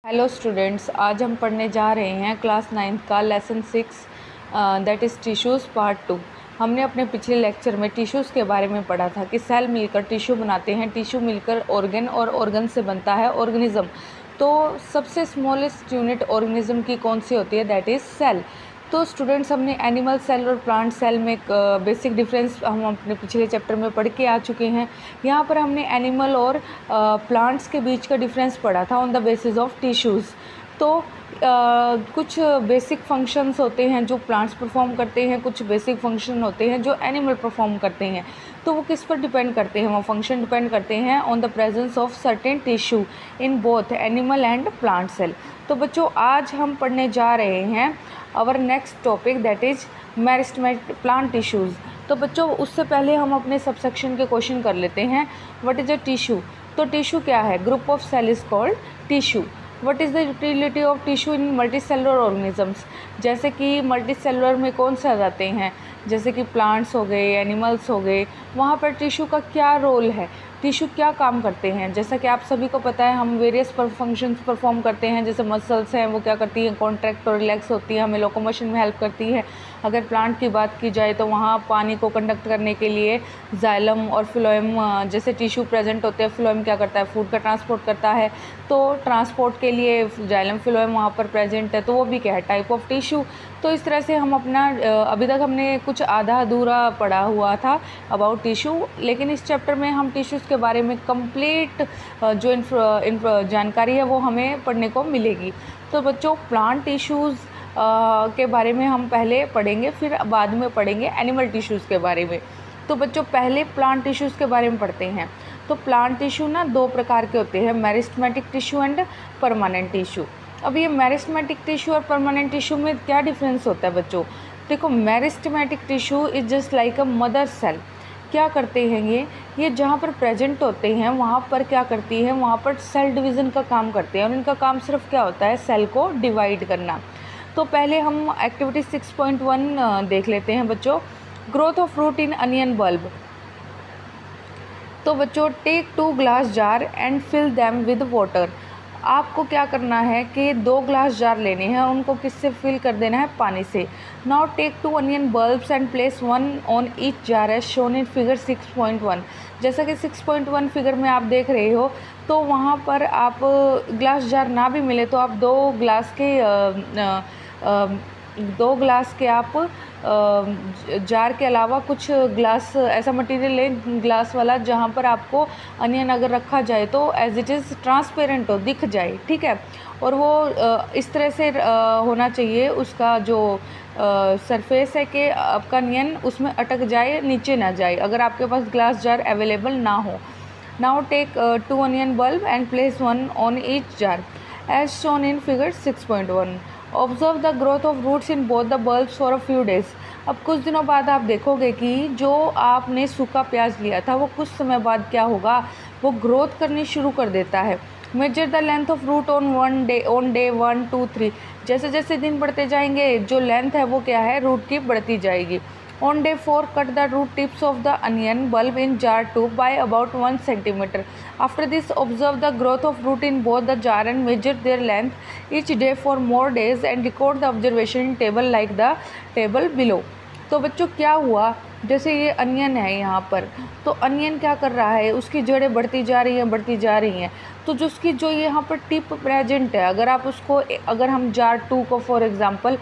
Hello students, आज हम पढ़ने जा रहे हैं क्लास 9th का lesson 6 that is tissues part 2। हमने अपने पिछले लेक्चर में टिश्यूज़ के बारे में पढ़ा था कि सेल मिलकर टिश्यू बनाते हैं, टिश्यू मिलकर ऑर्गन और ऑर्गन से बनता है ऑर्गेनिज्म। तो सबसे स्मॉलेस्ट यूनिट ऑर्गेनिज्म की कौन सी होती है? That is cell. तो स्टूडेंट्स, हमने एनिमल सेल और प्लांट सेल में बेसिक डिफरेंस हम अपने पिछले चैप्टर में पढ़ के आ चुके हैं। यहाँ पर हमने एनिमल और प्लांट्स के बीच का डिफरेंस पढ़ा था on the basis of tissues. तो कुछ बेसिक फंक्शंस होते हैं जो प्लांट्स परफॉर्म करते हैं, कुछ बेसिक फंक्शन होते हैं जो एनिमल परफॉर्म करते हैं। तो वो किस पर डिपेंड करते हैं? वो फंक्शन डिपेंड करते हैं on the presence of certain tissue in both animal and plant cell. तो बच्चों, आज हम पढ़ने जा रहे हैं our next topic that is meristematic plant tissues. तो बच्चों, उससे पहले हम अपने सबसेक्शन के क्वेश्चन कर लेते हैं। What is a tissue? तो टिश्यू क्या है? Group of cell is called tissue. What is the utility of tissue in multicellular organisms? जैसे कि मल्टीसेलुलर में कौन से आ जाते हैं? जैसे कि प्लांट्स हो गए, एनिमल्स हो गए, वहाँ पर टिश्यू का क्या रोल है? टिश्यू क्या काम करते हैं? जैसा कि आप सभी को पता है, हम वेरियस फंक्शंस परफॉर्म करते हैं। जैसे मसल्स हैं, वो क्या करती हैं? कॉन्ट्रैक्ट और रिलैक्स होती है, हमें लोकोमोशन में हेल्प करती है। अगर प्लांट की बात की जाए तो वहाँ पानी को कंडक्ट करने के लिए जाइलम और फ्लोएम जैसे टिश्यू प्रेजेंट होते हैं। फ्लोएम क्या करता है? फूड का ट्रांसपोर्ट करता है। तो ट्रांसपोर्ट के लिए जाइलम फ्लोएम वहाँ पर प्रेजेंट है, तो वो भी क्या है? Type of tissue. तो इस तरह से हम अपना अभी तक हमने कुछ आधा अधूरा पढ़ा हुआ था अबाउट टिश्यू, लेकिन इस चैप्टर में हम टिश्यूज़ के बारे में कंप्लीट जो जानकारी है वो हमें पढ़ने को मिलेगी। तो बच्चों, प्लांट टिश्यूज़ के बारे में हम पहले पढ़ेंगे, फिर बाद में पढ़ेंगे एनिमल टिश्यूज़ के बारे में। तो बच्चों, पहले प्लांट टिश्यूज़ के बारे में पढ़ते हैं। तो प्लांट टिश्यू ना दो प्रकार के होते हैं, meristematic tissue and permanent tissue. अब ये मेरिस्टेमेटिक टिश्यू और परमानेंट टिश्यू में क्या डिफरेंस होता है बच्चों? देखो, meristematic tissue is just like a mother cell. क्या करते हैं ये जहाँ पर प्रेजेंट होते हैं वहाँ पर क्या करती है? वहाँ पर सेल डिवीज़न का काम करते हैं, और इनका काम सिर्फ क्या होता है? सेल को डिवाइड करना। तो पहले हम एक्टिविटी 6.1 देख लेते हैं बच्चों। Growth of root in onion bulb. तो बच्चों, take 2 glass jar and fill them with water. आपको क्या करना है कि 2 ग्लास जार लेने हैं, उनको किससे फिल कर देना है? पानी से। Now take 2 onion bulbs and place 1 on each jar as shown in figure 6.1। जैसा कि 6.1 फिगर में आप देख रहे हो, तो वहाँ पर आप ग्लास जार ना भी मिले तो आप 2 ग्लास के आप जार के अलावा कुछ ग्लास ऐसा मटेरियल लें ग्लास वाला, जहाँ पर आपको अनियन अगर रखा जाए तो एज इट इज़ ट्रांसपेरेंट हो, दिख जाए, ठीक है। और वो इस तरह से होना चाहिए उसका जो सरफेस है कि आपका अनियन उसमें अटक जाए, नीचे ना जाए, अगर आपके पास ग्लास जार अवेलेबल ना हो। Now take 2 onion bulb and place 1 on each jar as shown in figure 6.1। Observe the growth of roots in both the bulbs for a few days. अब कुछ दिनों बाद आप देखोगे कि जो आपने सूखा प्याज लिया था वो कुछ समय बाद क्या होगा? वो ग्रोथ करनी शुरू कर देता है। Measure the length of root on day 1, 2, 3। जैसे जैसे दिन बढ़ते जाएंगे, जो लेंथ है वो क्या है? रूट की बढ़ती जाएगी। On day 4, cut the root tips of the onion bulb in jar 2 by about 1 centimeter. After this, observe the growth of root in both the jar and measure their length each day for more days and record the observation in table like the table below. तो बच्चों, क्या हुआ? जैसे ये onion है यहाँ पर, तो अनियन क्या कर रहा है? उसकी जड़ें बढ़ती जा रही हैं, बढ़ती जा रही हैं। तो जो उसकी जो यहाँ पर टिप प्रेजेंट है, अगर आप उसको, अगर हम जार 2 को फॉर एग्जांपल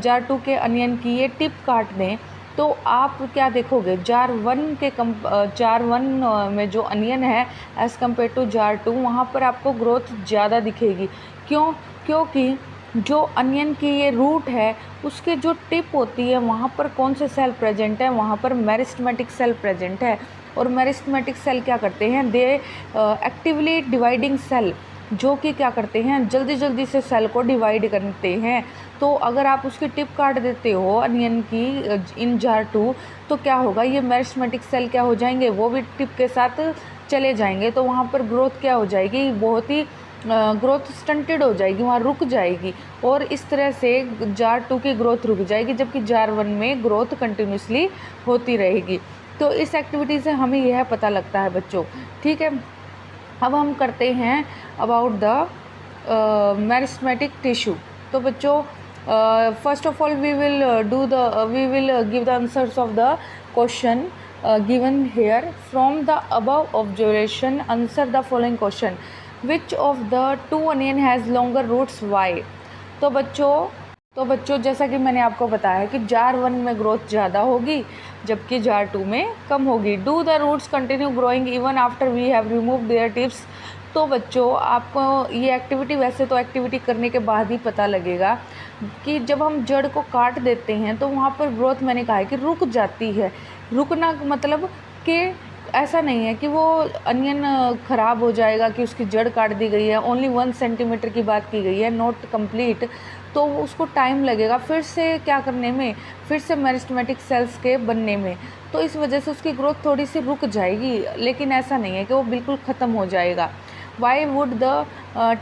जार 2 के अनियन की ये टिप काट दें, तो आप क्या देखोगे? जार 1 में जो अनियन है एज़ कम्पेयर टू जार 2, वहाँ पर आपको ग्रोथ ज़्यादा दिखेगी। क्यों? क्योंकि जो अनियन की ये रूट है उसके जो टिप होती है वहाँ पर कौन से सेल प्रेजेंट है? वहाँ पर मेरिस्टेमेटिक सेल प्रेजेंट है। और मेरिस्टेमेटिक सेल क्या करते हैं? दे एक्टिवली डिवाइडिंग सेल, जो कि क्या करते हैं? जल्दी जल्दी से सेल को डिवाइड करते हैं। तो अगर आप उसकी टिप काट देते हो अनियन की इन जार 2, तो क्या होगा? ये मेरिस्टेमेटिक सेल क्या हो जाएंगे? वो भी टिप के साथ चले जाएंगे। तो वहाँ पर ग्रोथ क्या हो जाएगी? बहुत ही ग्रोथ स्टंटेड हो जाएगी, वहाँ रुक जाएगी, और इस तरह से जार 2 की ग्रोथ रुक जाएगी, जबकि जार 1 में ग्रोथ कंटिन्यूसली होती रहेगी। तो इस एक्टिविटी से हमें यह पता लगता है बच्चों, ठीक है। अब हम करते हैं अबाउट द मेरिस्टेमेटिक टिश्यू। तो बच्चों first of all we will give the answers of the question given here. From the above observation answer the following question. Which of the two onion has longer roots? Why? तो बच्चों जैसा कि मैंने आपको बताया कि जार 1 में growth ज़्यादा होगी जबकि जार 2 में कम होगी। Do the roots continue growing even after we have remove their tips. तो बच्चों आपको ये एक्टिविटी वैसे तो एक्टिविटी करने के बाद ही पता लगेगा कि जब हम जड़ को काट देते हैं तो वहाँ पर ग्रोथ मैंने कहा है कि रुक जाती है। रुकना मतलब कि ऐसा नहीं है कि वो अनियन ख़राब हो जाएगा कि उसकी जड़ काट दी गई है, ओनली 1 सेंटीमीटर की बात की गई है, नॉट कंप्लीट। तो उसको टाइम लगेगा फिर से क्या करने में, फिर से मेरिस्टेमेटिक सेल्स के बनने में। तो इस वजह से उसकी ग्रोथ थोड़ी सी रुक जाएगी, लेकिन ऐसा नहीं है कि वो बिल्कुल ख़त्म हो जाएगा। Why would the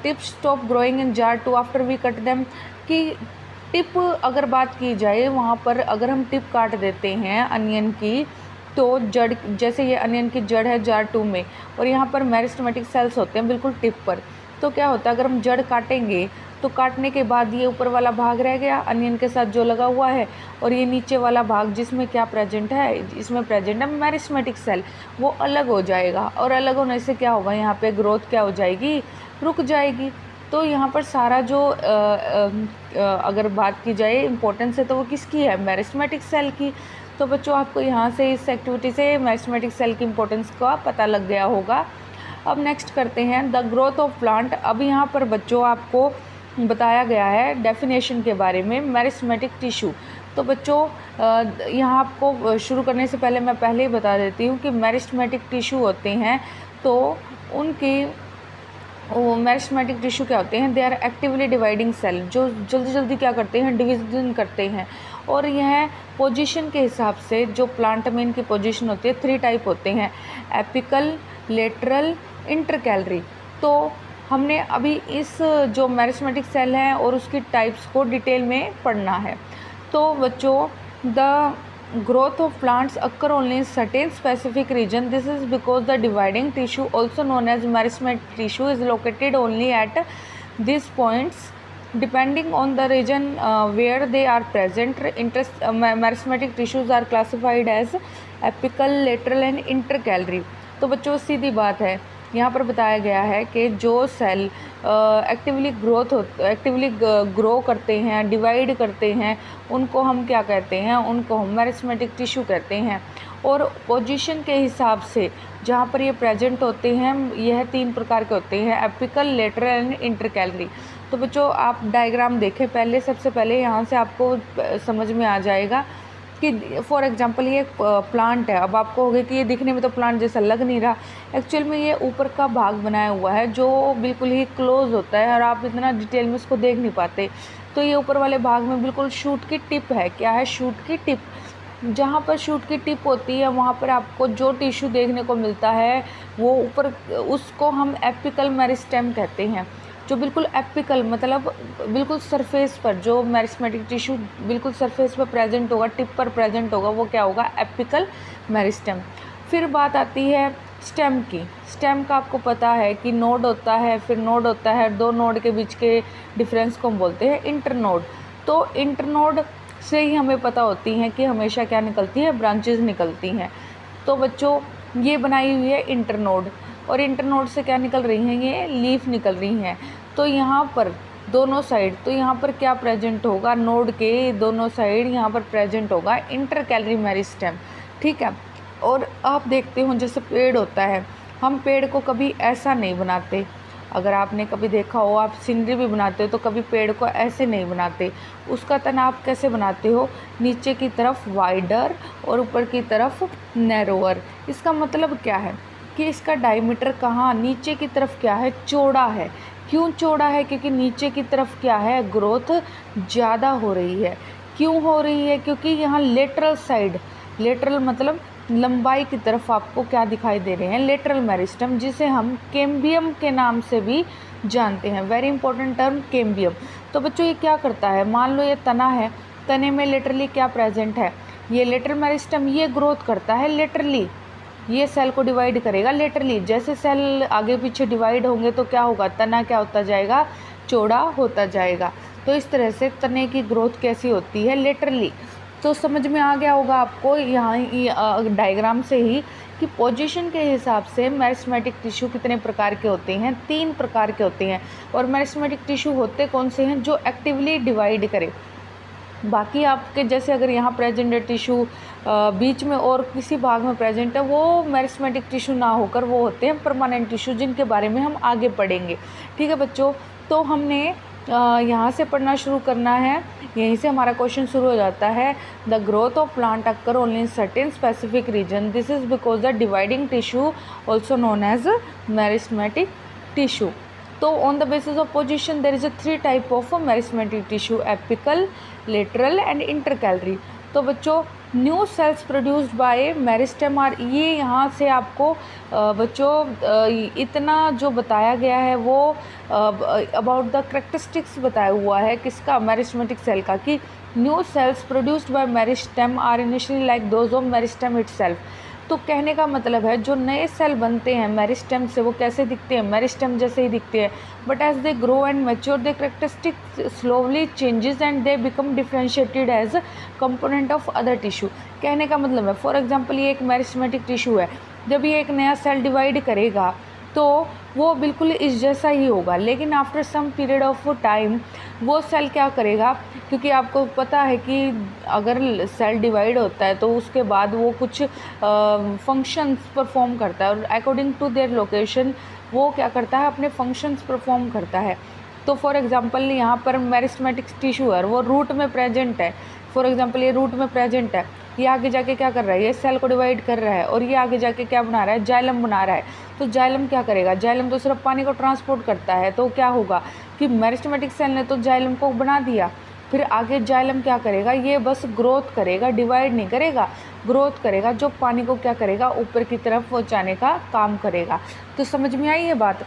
tip stop growing in jar 2 after we cut them. कि टिप अगर बात की जाए वहाँ पर अगर हम टिप काट देते हैं अनियन की तो जड़, जैसे ये अनियन की जड़ है जार 2 में और यहाँ पर मेरिस्टेमेटिक सेल्स होते हैं बिल्कुल टिप पर, तो क्या होता है अगर हम जड़ काटेंगे तो काटने के बाद ये ऊपर वाला भाग रह गया अनियन के साथ जो लगा हुआ है, और ये नीचे वाला भाग जिसमें क्या प्रेजेंट है, इसमें प्रेजेंट है मेरिस्टेमेटिक सेल, वो अलग हो जाएगा। और अलग होने से क्या होगा, यहाँ पे ग्रोथ क्या हो जाएगी, रुक जाएगी। तो यहाँ पर सारा जो अगर बात की जाए इम्पोर्टेंस है तो वो किसकी है, मेरिस्टेमेटिक सेल की। तो बच्चों आपको यहाँ से इस एक्टिविटी से मेरिस्टेमेटिक सेल की इम्पोर्टेंस का पता लग गया होगा। अब नेक्स्ट करते हैं द ग्रोथ ऑफ प्लांट। अब यहाँ पर बच्चों आपको बताया गया है डेफिनेशन के बारे में मेरिस्टेमेटिक टिश्यू। तो बच्चों यहाँ आपको शुरू करने से पहले मैं पहले ही बता देती हूँ कि मेरिस्टेमेटिक टिश्यू होते हैं तो उनकी मेरिस्टेमेटिक टिश्यू क्या होते हैं, they are actively dividing cell, जो जल्दी जल्दी क्या करते हैं, डिवीजन करते हैं। और यह पोजीशन के हिसाब से जो प्लांट में इनकी पोजीशन होती है 3 टाइप होते हैं, एपिकल, लेटरल, इंटरकैलरी। तो हमने अभी इस जो मेरिस्टेमेटिक सेल है और उसकी टाइप्स को डिटेल में पढ़ना है। तो बच्चों the growth of plants occur only in certain specific region. This is because the dividing tissue also known as meristematic tissue is located only at these points depending on the region where they are present. Meristematic tissues are classified as apical, lateral and intercalary. तो बच्चों सीधी बात है, यहाँ पर बताया गया है कि जो सेल एक्टिवली ग्रो करते हैं, डिवाइड करते हैं, उनको हम क्या कहते हैं, उनको हम मेरिस्टेमेटिक टिश्यू कहते हैं। और पोजीशन के हिसाब से जहाँ पर ये प्रेजेंट होते हैं यह 3 प्रकार के होते हैं, एपिकल, लेटरल एंड इंटरकैलरी। तो बच्चों आप डायग्राम देखें पहले, सबसे पहले यहाँ से आपको समझ में आ जाएगा कि फॉर एग्जांपल ये प्लांट है। अब आपको होगा कि ये दिखने में तो प्लांट जैसा लग नहीं रहा, एक्चुअल में ये ऊपर का भाग बनाया हुआ है जो बिल्कुल ही क्लोज होता है और आप इतना डिटेल में इसको देख नहीं पाते। तो ये ऊपर वाले भाग में बिल्कुल शूट की टिप है। क्या है, शूट की टिप। जहाँ पर शूट की टिप होती है वहाँ पर आपको जो टिश्यू देखने को मिलता है वो ऊपर, उसको हम एपिकल मेरिस्टेम कहते हैं। जो बिल्कुल एपिकल मतलब बिल्कुल सरफेस पर, जो मेरिस्टेमेटिक टिश्यू बिल्कुल सरफेस पर प्रेजेंट होगा, टिप पर प्रेजेंट होगा, वो क्या होगा, एपिकल मेरिस्टेम। फिर बात आती है स्टेम की। स्टेम का आपको पता है कि नोड होता है, फिर नोड होता है, 2 नोड के बीच के डिफरेंस को हम बोलते हैं इंटरनोड। तो इंटरनोड से ही हमें पता होती हैं कि हमेशा क्या निकलती है, ब्रांचेस निकलती हैं। तो बच्चों ये बनाई हुई है इंटरनोड, और इंटरनोड से क्या निकल रही हैं, ये लीफ निकल रही हैं। तो यहाँ पर दोनों साइड, तो यहाँ पर क्या प्रेजेंट होगा, नोड के दोनों साइड यहाँ पर प्रेजेंट होगा इंटरकैलरी मेरिस्टेम। ठीक है। और आप देखते हो जैसे पेड़ होता है, हम पेड़ को कभी ऐसा नहीं बनाते। अगर आपने कभी देखा हो, आप सीनरी भी बनाते हो तो कभी पेड़ को ऐसे नहीं बनाते। उसका तना आप कैसे बनाते हो, नीचे की तरफ वाइडर और ऊपर की तरफ नैरोअर। इसका मतलब क्या है कि इसका डायमीटर कहाँ, नीचे की तरफ क्या है, चौड़ा है। क्यों चौड़ा है, क्योंकि नीचे की तरफ क्या है, ग्रोथ ज़्यादा हो रही है। क्यों हो रही है, क्योंकि यहाँ लेटरल साइड, लेटरल मतलब लंबाई की तरफ आपको क्या दिखाई दे रहे हैं, लेटरल मेरिस्टेम, जिसे हम कैम्बियम के नाम से भी जानते हैं। Very important term cambium. तो बच्चों ये क्या करता है, मान लो ये तना है, तने में लेटरली क्या प्रेजेंट है, ये लेटरल मेरिस्टेम, ये ग्रोथ करता है लेटरली, ये सेल को डिवाइड करेगा लेटरली। जैसे सेल आगे पीछे डिवाइड होंगे तो क्या होगा, तना क्या होता जाएगा, चौड़ा होता जाएगा। तो इस तरह से तने की ग्रोथ कैसी होती है लेटरली। तो समझ में आ गया होगा आपको यहाँ डायग्राम से ही कि पोजीशन के हिसाब से मेरिस्टेमेटिक टिश्यू कितने प्रकार के होते हैं, 3 प्रकार के होते हैं। और मेरिस्टेमेटिक टिश्यू होते कौन से हैं, जो एक्टिवली डिवाइड करें। बाकी आपके जैसे अगर यहाँ प्रेजेंट है टिश्यू बीच में और किसी भाग में प्रेजेंट है, वो मेरिस्टेमेटिक टिश्यू ना होकर वो होते हैं परमानेंट टिश्यू, जिनके बारे में हम आगे पढ़ेंगे। ठीक है बच्चों, तो हमने यहाँ से पढ़ना शुरू करना है। यहीं से हमारा क्वेश्चन शुरू हो जाता है। The growth of plant occur only in certain specific region, this is because the dividing tissue also known as meristematic tissue. तो on the basis of position there is a 3 type of meristematic tissue, apical, lateral and intercalary. तो बच्चों new cells produced by meristem are, ये यहाँ से आपको बच्चों इतना जो बताया गया है वो अबाउट द करेक्टरिस्टिक्स बताया हुआ है किसका, मेरिस्टेमेटिक सेल का, कि new cells produced by meristem are initially like those of meristem itself. तो कहने का मतलब है जो नए सेल बनते हैं मेरिस्टेम से वो कैसे दिखते हैं, मेरिस्टेम जैसे ही दिखते हैं, but as they grow and mature they characteristic slowly changes and they become differentiated as component of other tissue. कहने का मतलब है फॉर एग्जांपल ये एक मेरिस्टेमेटिक टिश्यू है, जब ये एक नया सेल डिवाइड करेगा तो वो बिल्कुल इस जैसा ही होगा, लेकिन after some period of time वो सेल क्या करेगा, क्योंकि आपको पता है कि अगर सेल डिवाइड होता है तो उसके बाद वो कुछ फंक्शंस परफॉर्म करता है और अकॉर्डिंग टू देयर लोकेशन वो क्या करता है, अपने फंक्शंस परफॉर्म करता है। तो फॉर एग्जांपल यहाँ पर मेरिस्टेमेटिक टिश्यू है, वो रूट में प्रेजेंट है। फॉर एग्जांपल ये रूट में प्रेजेंट है, ये आगे जाके क्या कर रहा है, ये सेल को डिवाइड कर रहा है और ये आगे जाके क्या बना रहा है, जाइलम बना रहा है। तो जाइलम क्या करेगा, जाइलम तो सिर्फ पानी को ट्रांसपोर्ट करता है। तो क्या होगा कि मेरिस्टेमेटिक सेल ने तो जाइलम को बना दिया, फिर आगे जाइलम क्या करेगा, ये बस ग्रोथ करेगा, डिवाइड नहीं करेगा, ग्रोथ करेगा, जो पानी को क्या करेगा, ऊपर की तरफ पहुँचाने का काम करेगा। तो समझ में आई ये बात।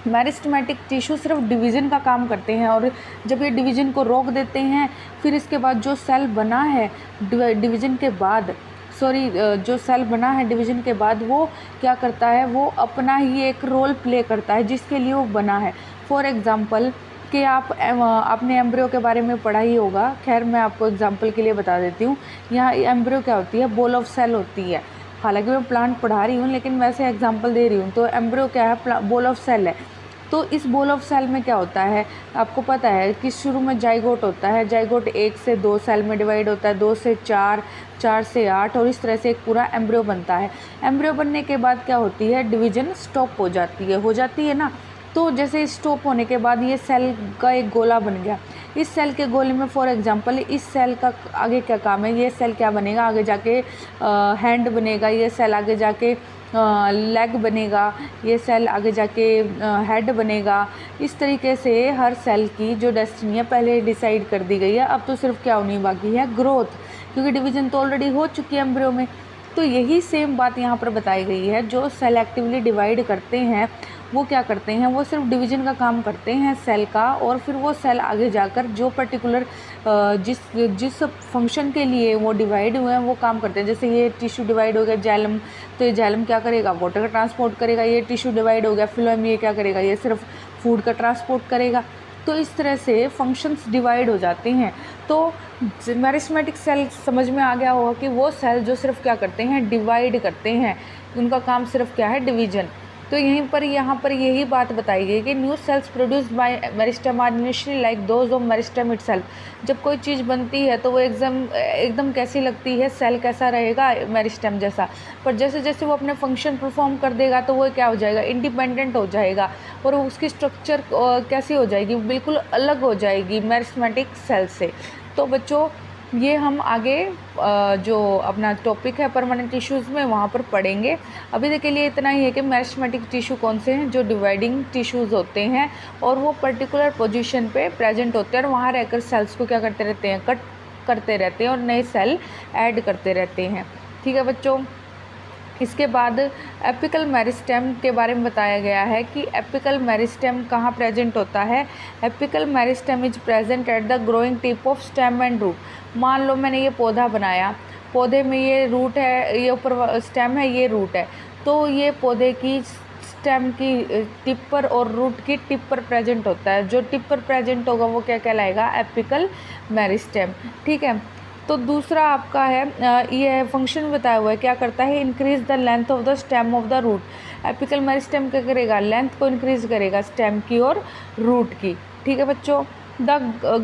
मेरिस्टेमेटिक टिश्यू सिर्फ डिवीज़न का काम करते हैं और जब ये डिवीज़न को रोक देते हैं, फिर इसके बाद जो सेल बना है डिवीज़न के बाद, जो सेल बना है डिवीज़न के बाद, वो क्या करता है, वो अपना ही एक रोल प्ले करता है जिसके लिए वो बना है। फॉर एग्ज़ाम्पल कि आपने एम्ब्रियो के बारे में पढ़ा ही होगा, खैर मैं आपको एग्जांपल के लिए बता देती हूँ। यहाँ एम्ब्रियो क्या होती है, बॉल ऑफ सेल होती है। हालांकि मैं प्लांट पढ़ा रही हूँ लेकिन वैसे एग्जांपल दे रही हूँ। तो एम्ब्रियो क्या है, बॉल ऑफ सेल है। तो इस बॉल ऑफ सेल में क्या होता है, आपको पता है कि शुरू में जाइगोट होता है, जाइगोट 1 से 2 सेल में डिवाइड होता है, 2 से 4, 4 से 8 और इस तरह से एक पूरा एम्ब्रियो बनता है। एम्ब्रियो बनने के बाद क्या होती है, डिवीज़न स्टॉप हो जाती है ना। तो जैसे स्टॉप होने के बाद ये सेल का एक गोला बन गया। इस सेल के गोले में फॉर एग्जांपल इस सेल का आगे क्या काम है, ये सेल क्या बनेगा, आगे जाके हैंड बनेगा, ये सेल आगे जाके लेग बनेगा, ये सेल आगे जाके हेड बनेगा। इस तरीके से हर सेल की जो डेस्टिनी है पहले डिसाइड कर दी गई है। अब तो सिर्फ क्या होनी बाकी है, ग्रोथ, क्योंकि डिवीज़न तो ऑलरेडी हो चुकी है एम्ब्रियो में। तो यही सेम बात यहाँ पर बताई गई है। जो सेल एक्टिवली डिवाइड करते हैं वो क्या करते हैं, वो सिर्फ डिवीज़न का काम करते हैं सेल का, और फिर वो सेल आगे जाकर जो पर्टिकुलर जिस फंक्शन के लिए वो डिवाइड हुए हैं वो काम करते हैं। जैसे ये टिश्यू डिवाइड हो गया जाइलम, तो ये जाइलम क्या करेगा, वाटर का ट्रांसपोर्ट करेगा। ये टिश्यू डिवाइड हो गया फिलोएम, ये क्या करेगा, ये सिर्फ फूड का ट्रांसपोर्ट करेगा। तो इस तरह से फंक्शंस डिवाइड हो जाते हैं। तो मेरिस्टेमेटिक सेल समझ में आ गया होगा कि वो सेल जो सिर्फ क्या करते हैं, डिवाइड करते हैं, उनका काम सिर्फ क्या है, डिवीज़न। तो यहाँ पर यही बात बताई गई कि new cells produced by meristem are initially like those of meristem itself. जब कोई चीज़ बनती है तो वो एकदम कैसी लगती है, सेल कैसा रहेगा, मेरिस्टेम जैसा। पर जैसे जैसे वो अपने फंक्शन परफॉर्म कर देगा तो वो क्या हो जाएगा, इंडिपेंडेंट हो जाएगा, और उसकी स्ट्रक्चर कैसी हो जाएगी, बिल्कुल अलग हो जाएगी मेरिस्टेमेटिक सेल से। तो बच्चों ये हम आगे जो अपना टॉपिक है परमानेंट टिश्यूज़ में वहाँ पर पढ़ेंगे। अभी तक के लिए इतना ही है कि मेरिस्टेमेटिक टिश्यू कौन से हैं, जो डिवाइडिंग टिश्यूज़ होते हैं और वो पर्टिकुलर पोजीशन पे प्रेजेंट होते हैं और वहाँ रहकर सेल्स को क्या करते रहते हैं, कट करते रहते हैं और नए सेल ऐड करते रहते हैं। ठीक है बच्चों। इसके बाद एपिकल मेरिस्टेम के बारे में बताया गया है कि एपिकल मेरिस्टेम कहाँ प्रेजेंट होता है। Apical meristem is present at the growing tip of stem and root. मान लो मैंने ये पौधा बनाया, पौधे में ये रूट है, ये ऊपर स्टेम है, ये रूट है। तो ये पौधे की स्टेम की टिप पर और रूट की टिप पर प्रेजेंट होता है। जो टिप पर प्रेजेंट होगा वो क्या कहलाएगा, एपिकल मेरिस्टेम। ठीक है, तो दूसरा आपका है ये फंक्शन बताया हुआ है, क्या करता है, increase the length of the stem of the root. Apical meristem क्या करेगा, लेंथ को इंक्रीज करेगा स्टेम की और रूट की। ठीक है बच्चों, the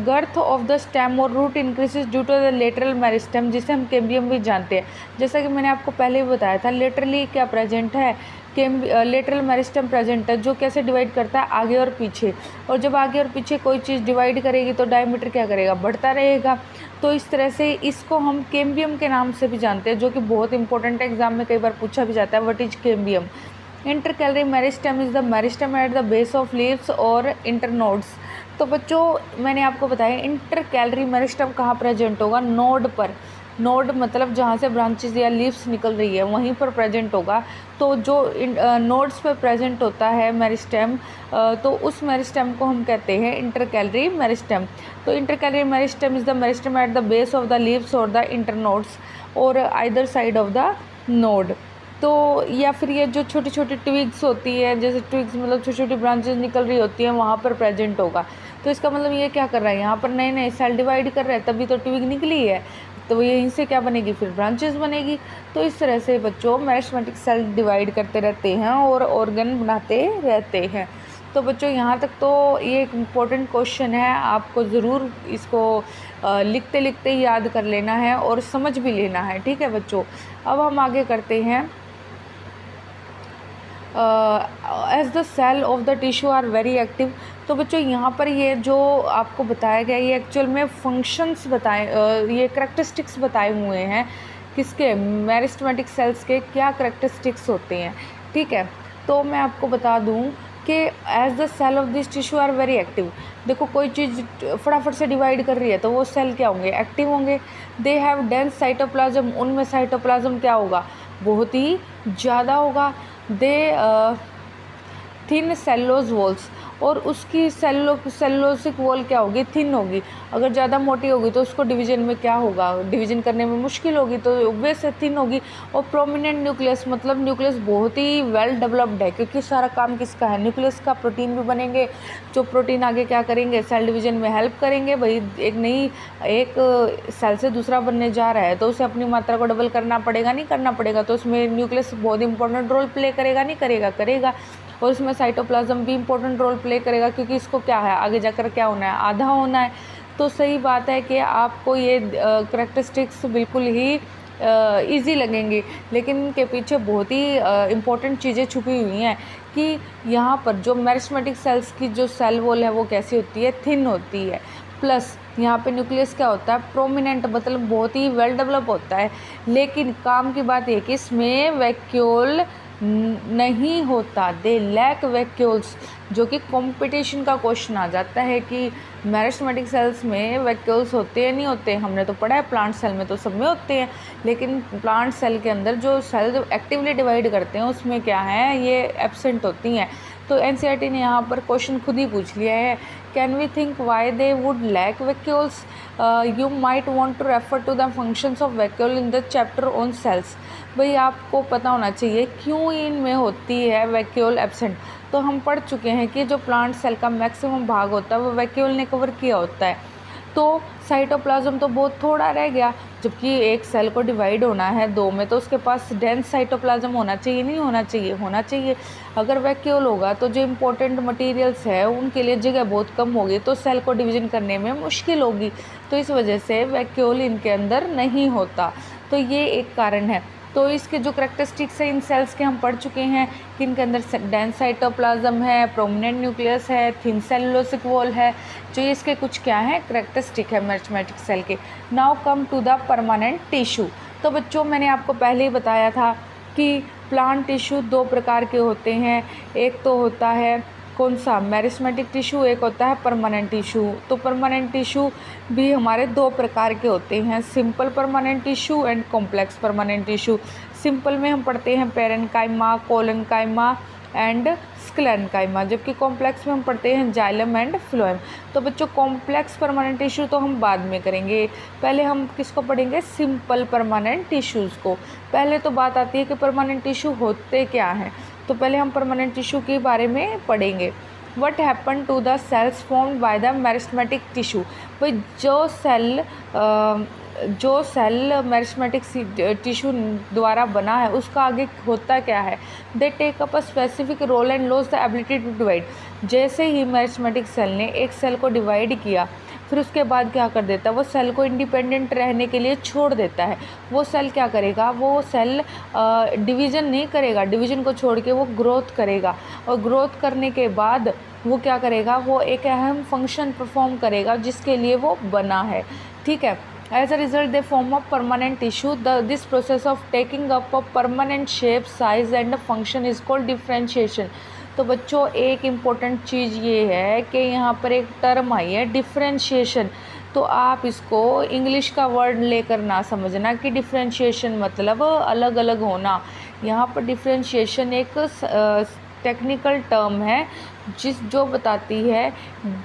girth of the stem और root increases due to the lateral meristem, जिसे हम कैम्बियम भी जानते हैं। जैसा कि मैंने आपको पहले भी बताया था, लेटरली क्या प्रेजेंट है, लेटरल मेरिस्टेम प्रेजेंट है, जो कैसे डिवाइड करता है, आगे और पीछे। और जब आगे और पीछे कोई चीज़ डिवाइड करेगी तो डायमीटर क्या करेगा, बढ़ता रहेगा। तो इस तरह से इसको हम कैम्बियम के नाम से भी जानते हैं, जो कि बहुत इंपॉर्टेंट एग्जाम में कई बार पूछा भी जाता है, what is cambium. Intercalary meristem is the meristem at the base of leaves और इंटरनोड्स। तो बच्चों मैंने आपको बताया इंटरकैलरी मेरिस्टेम कहाँ प्रेजेंट होगा, नोड पर। नोड मतलब जहाँ से ब्रांचेस या लीव्स निकल रही है वहीं पर प्रेजेंट होगा। तो जो नोड्स पर प्रेजेंट होता है मेरिस्टेम, तो उस मेरिस्टेम को हम कहते हैं इंटरकैलरी मेरिस्टेम। तो intercalary meristem is the meristem at the base of the leaves और द इंटरनोड्स और either side of the node. तो या फिर ये जो छोटी छोटी ट्विग्स होती है, जैसे ट्विग्स मतलब छोटी छोटी ब्रांचेस निकल रही होती हैं, वहाँ पर प्रेजेंट होगा। तो इसका मतलब ये क्या कर रहा है, यहाँ पर नए नए सेल डिवाइड कर रहे हैं, तभी तो ट्विग निकली है। तो यहीं से क्या बनेगी, फिर ब्रांचेस बनेगी। तो इस तरह से बच्चों मेरिस्टेमेटिक सेल डिवाइड करते रहते हैं और ऑर्गन बनाते रहते हैं। तो बच्चों यहाँ तक तो ये एक इम्पोर्टेंट क्वेश्चन है, आपको ज़रूर इसको लिखते लिखते याद कर लेना है और समझ भी लेना है। ठीक है बच्चों, अब हम आगे करते हैं। As the cell of the tissue are very active. तो बच्चों यहाँ पर ये जो आपको बताया गया, ये एक्चुअल में फंक्शंस बताए, ये करैक्टरिस्टिक्स बताए हुए हैं किसके, मेरिस्टेमेटिक सेल्स के क्या करैक्टरिस्टिक्स होते हैं। ठीक है, तो मैं आपको बता दूँ कि as the cell of this tissue are very active. देखो कोई चीज़ फटाफट से डिवाइड कर रही है तो वो सेल क्या होंगे, एक्टिव होंगे। दे हैव डेंस साइटोप्लाज्म, उनमें साइटोप्लाज्म क्या होगा, बहुत ही ज़्यादा होगा। दे थिन सेलुलोज वॉल्स, और उसकी सेलुलोसिक वॉल क्या होगी, थिन होगी। अगर ज़्यादा मोटी होगी तो उसको डिवीजन में क्या होगा, डिवीजन करने में मुश्किल होगी, तो ऑब्वियस है थिन होगी। और प्रोमिनेंट न्यूक्लियस, मतलब न्यूक्लियस बहुत ही वेल डेवलप्ड है, क्योंकि सारा काम किसका है, न्यूक्लियस का। प्रोटीन भी बनेंगे, जो प्रोटीन आगे क्या करेंगे, सेल डिवीजन में हेल्प करेंगे। भाई एक सेल से दूसरा बनने जा रहा है तो उसे अपनी मात्रा को डबल करना पड़ेगा, नहीं करना पड़ेगा, तो उसमें न्यूक्लियस बहुत इंपॉर्टेंट रोल प्ले करेगा, नहीं करेगा, करेगा। और इसमें साइटोप्लाज्म भी इंपॉर्टेंट रोल प्ले करेगा, क्योंकि इसको क्या है, आगे जाकर क्या होना है, आधा होना है। तो सही बात है कि आपको ये करैक्टरिस्टिक्स बिल्कुल ही इजी लगेंगी, लेकिन इनके पीछे बहुत ही इम्पोर्टेंट चीज़ें छुपी हुई हैं कि यहाँ पर जो मेरिस्टेमेटिक सेल्स की जो सेल वॉल है वो कैसी होती है, थिन होती है। प्लस यहाँ पे न्यूक्लियस क्या होता है, प्रोमिनेंट, मतलब बहुत ही वेल डेवलप होता है। लेकिन काम की बात है कि इसमें वैक्यूल नहीं होता, दे लैक वैक्यूल्स, जो कि कंपटीशन का क्वेश्चन आ जाता है कि मेरिस्टेमेटिक सेल्स में वैक्यूल्स होते हैं, नहीं होते। हमने तो पढ़ा है प्लांट सेल में तो सब में होते हैं, लेकिन प्लांट सेल के अंदर जो सेल जो एक्टिवली डिवाइड करते हैं उसमें क्या है, ये एब्सेंट होती हैं। तो एनसीईआरटी ने यहाँ पर क्वेश्चन खुद ही पूछ लिया है, can we think why they would lack vacuoles, you might want to refer to the functions of vacuole in the chapter on cells. भाई आपको पता होना चाहिए क्यों इनमें होती है वैक्यूल एब्सेंट। तो हम पढ़ चुके हैं कि जो प्लांट सेल का मैक्सिमम भाग होता है वो वैक्यूल ने कवर किया होता है। तो साइटोप्लाज्म तो बहुत थोड़ा रह गया, जबकि एक सेल को डिवाइड होना है दो में, तो उसके पास डेंस साइटोप्लाज्म होना चाहिए, नहीं होना चाहिए, होना चाहिए। अगर वैक्यूल होगा तो जो इम्पोर्टेंट मटेरियल्स है उनके लिए जगह बहुत कम होगी, तो सेल को डिवीजन करने में मुश्किल होगी। तो इस वजह से वैक्यूल इनके अंदर नहीं होता। तो ये एक कारण है। तो इसके जो करैक्टरिस्टिक्स हैं इन सेल्स के हम पढ़ चुके हैं कि इनके अंदर डेंस साइटोप्लाज्म है, प्रोमिनेंट न्यूक्लियस है, थिन सेलुलोसिक वॉल है, जो इसके कुछ क्या है करैक्टरिस्टिक है मेरिस्टेमेटिक सेल के। Now come to the permanent tissue. तो बच्चों मैंने आपको पहले ही बताया था कि प्लांट टिश्यू दो प्रकार के होते हैं, एक तो होता है कौन सा, मेरिस्टेमेटिक टिश्यू, एक होता है परमानेंट टिश्यू। तो परमानेंट टिश्यू भी हमारे दो प्रकार के होते हैं, simple permanent tissue and complex permanent tissue. Simple में हम पढ़ते हैं पेरेन्काइमा, कोलेनकाइमा एंड स्क्लेरेन्काइमा, जबकि कॉम्प्लेक्स में हम पढ़ते हैं जाइलम एंड फ्लोएम। तो बच्चों कॉम्प्लेक्स परमानेंट टिश्यू तो हम बाद में करेंगे, पहले हम किसको पढ़ेंगे, सिंपल परमानेंट टिश्यूज़ को। पहले तो बात आती है कि परमानेंट टिश्यू होते क्या हैं। तो पहले हम परमानेंट टिश्यू के बारे में पढ़ेंगे। What happen to the cells formed by the meristematic tissue. भाई जो सेल मेरिस्टेमेटिक टिश्यू द्वारा बना है उसका आगे होता क्या है। They take up a specific role and lose the ability to divide. जैसे ही मेरिस्टेमेटिक सेल ने एक सेल को डिवाइड किया, फिर उसके बाद क्या कर देता है, वो सेल को इंडिपेंडेंट रहने के लिए छोड़ देता है। वो सेल क्या करेगा, वो सेल डिवीज़न नहीं करेगा, डिवीज़न को छोड़ के वो ग्रोथ करेगा, और ग्रोथ करने के बाद वो क्या करेगा, वो एक अहम फंक्शन परफॉर्म करेगा जिसके लिए वो बना है। ठीक है। As a result, they form a permanent tissue. This process of taking up a permanent shape, size and a function is called differentiation. तो बच्चों एक इम्पोर्टेंट चीज़ ये है कि यहाँ पर एक टर्म आई है डिफ्रेंशिएशन। तो आप इसको इंग्लिश का वर्ड लेकर ना समझना कि डिफ्रेंशिएशन मतलब अलग अलग होना। यहाँ पर डिफ्रेंशिएशन एक टेक्निकल टर्म है जो बताती है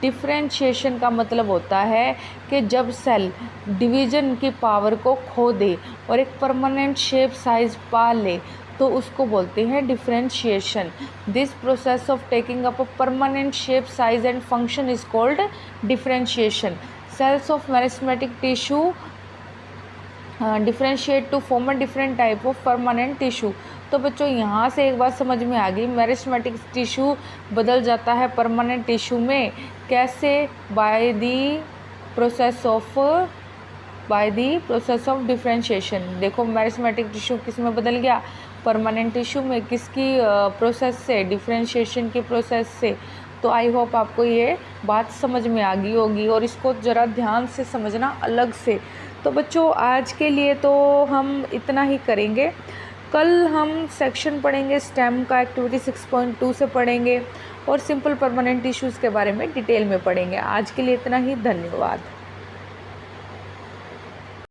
डिफ्रेंशिएशन का मतलब होता है कि जब सेल डिवीज़न की पावर को खो दे और एक परमानेंट शेप साइज पा ले तो उसको बोलते हैं differentiation. This process of taking up a permanent shape size and function is called differentiation. Cells of meristematic tissue differentiate to form a different type of permanent tissue. तो बच्चों यहाँ से एक बात समझ में आ गई, मेरिस्टेमेटिक टिश्यू बदल जाता है परमानेंट टिश्यू में कैसे, by the process of differentiation. देखो मेरिस्टेमेटिक टिश्यू किस में बदल गया, परमानेंट टिश्यू में। किसकी प्रोसेस से, डिफ्रेंशिएशन की प्रोसेस से। तो आई होप आपको ये बात समझ में आ गई होगी और इसको ज़रा ध्यान से समझना अलग से। तो बच्चों आज के लिए तो हम इतना ही करेंगे। कल हम सेक्शन पढ़ेंगे स्टेम का, एक्टिविटी 6.2 से पढ़ेंगे और सिंपल परमानेंट टिश्यूज़ के बारे में डिटेल में पढ़ेंगे। आज के लिए इतना ही, धन्यवाद।